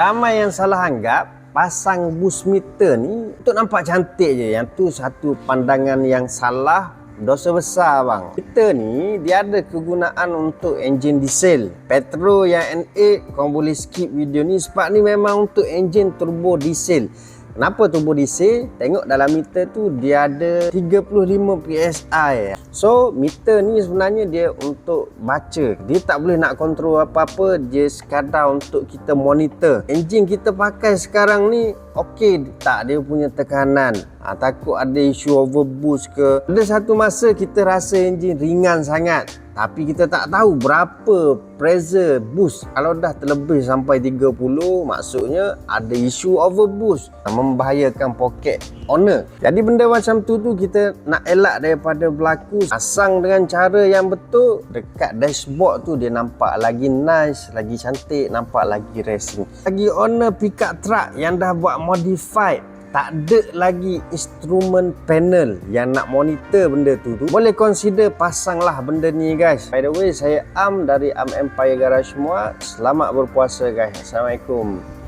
Ramai yang salah anggap pasang boost meter ni untuk nampak cantik je. Yang tu satu pandangan yang salah, dosa besar bang. Meter ni dia ada kegunaan untuk enjin diesel. Petrol yang N8 korang boleh skip video ni sebab ni memang untuk enjin turbo diesel. Kenapa turbo diesel? Tengok dalam meter tu dia ada 35 PSI. So meter ni sebenarnya dia untuk baca. Dia tak boleh nak kontrol apa-apa, dia sekadar untuk kita monitor. Enjin kita pakai sekarang ni okey tak dia punya tekanan. Takut ada isu overboost ke. Ada satu masa kita rasa enjin ringan sangat, tapi kita tak tahu berapa pressure boost. Kalau dah terlebih sampai 30, maksudnya ada isu overboost, membahayakan poket owner. Jadi benda macam tu kita nak elak daripada berlaku. Pasang dengan cara yang betul, dekat dashboard tu dia nampak lagi nice, lagi cantik, nampak lagi racing. Lagi owner pickup truck yang dah buat modified, tak ada lagi instrument panel yang nak monitor benda tu, boleh consider pasanglah benda ni guys. By the way, saya Am dari Am Empire Garage semua. Selamat berpuasa guys. Assalamualaikum.